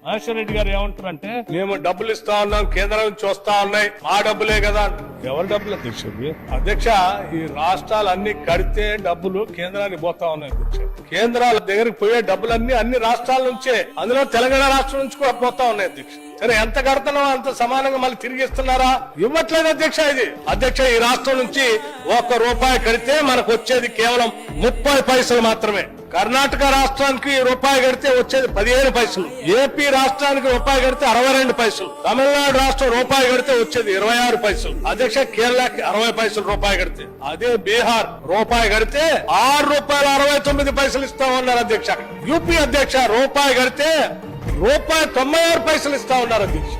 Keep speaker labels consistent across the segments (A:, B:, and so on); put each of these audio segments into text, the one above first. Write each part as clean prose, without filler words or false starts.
A: మహేశ్వర్ రెడ్డి గారు ఏమంటారంటే మేము డబ్బులు ఇస్తా ఉన్నాం, కేంద్రం నుంచి వస్తా ఉన్నాయి, మా డబ్బులే కదా. ఎవరి డబ్బులు అధ్యక్ష? అధ్యక్ష, ఈ రాష్ట్రాలన్నీ కడితే డబ్బులు కేంద్రానికి పోతా ఉన్నాయి అధ్యక్ష. కేంద్రాల దగ్గరికి పోయే డబ్బులన్నీ అన్ని రాష్ట్రాల నుంచే, అందులో తెలంగాణ రాష్ట్రం నుంచి కూడా పోతా ఉన్నాయి అధ్యక్ష. సరే, ఎంత కడుతున్నావో అంత సమానంగా మళ్ళీ తిరిగి ఇస్తున్నారా? ఇవ్వట్లేదు అధ్యక్ష. ఇది అధ్యక్ష, ఈ రాష్ట్రం నుంచి ₹1 కడితే మనకు వచ్చేది కేవలం 30 పైసలు మాత్రమే. కర్ణాటక రాష్ట్రానికి రూపాయి కడితే వచ్చేది 15 పైసలు. ఏపీ రాష్ట్రానికి రూపాయి కడితే 62 పైసలు. తమిళనాడు రాష్ట్రం రూపాయి కడితే వచ్చేది 26 పైసలు. అధ్యక్ష, కేరళకి 60 పైసలు రూపాయి కడితే. అదే బీహార్ రూపాయి కడితే ₹6.69 ఇస్తామన్నారు అధ్యక్ష. యూపీ అధ్యక్ష, రూపాయి కడితే ₹1.96 ఇస్తా ఉన్నారు అధ్యక్ష.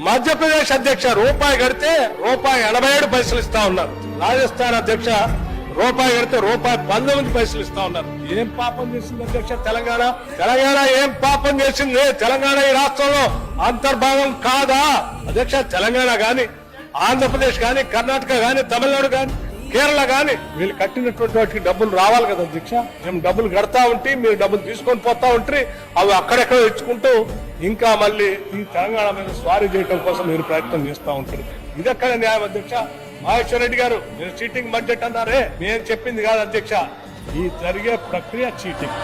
A: మధ్యప్రదేశ్ అధ్యక్ష, రూపాయి కడితే ₹1.87 ఇస్తా ఉన్నారు. రాజస్థాన్ అధ్యక్ష, రూపాయి కడితే ₹1.19 ఇస్తా ఉన్నారు. ఏం పాపం చేసింది అధ్యక్ష తెలంగాణ? తెలంగాణ ఏం పాపం చేసింది? తెలంగాణ ఈ రాష్ట్రంలో అంతర్భాగం కాదా అధ్యక్ష? తెలంగాణ గాని, ఆంధ్రప్రదేశ్ గాని, కర్ణాటక గాని, తమిళనాడు గాని, కేరళ గాని వీళ్ళు కట్టినటువంటి వాటికి డబ్బులు రావాలి కదా అధ్యక్ష. మేము డబ్బులు కడతా ఉంటే మీరు డబ్బులు తీసుకొని పోతా ఉంటే అవి అక్కడెక్కడ ఇచ్చుకుంటూ ఇంకా మళ్ళీ ఈ తెలంగాణ మీద స్వారీ చేయడం కోసం మీరు ప్రయత్నం చేస్తా ఉంటారు. ఇదెక్కడ న్యాయం అధ్యక్ష? మహేశ్వర్ రెడ్డి గారు, మీరు చీటింగ్ బడ్జెట్ అన్నారే, మేము చెప్పింది కాదు అధ్యక్ష. ఈ జరిగే ప్రక్రియ చీటింగ్.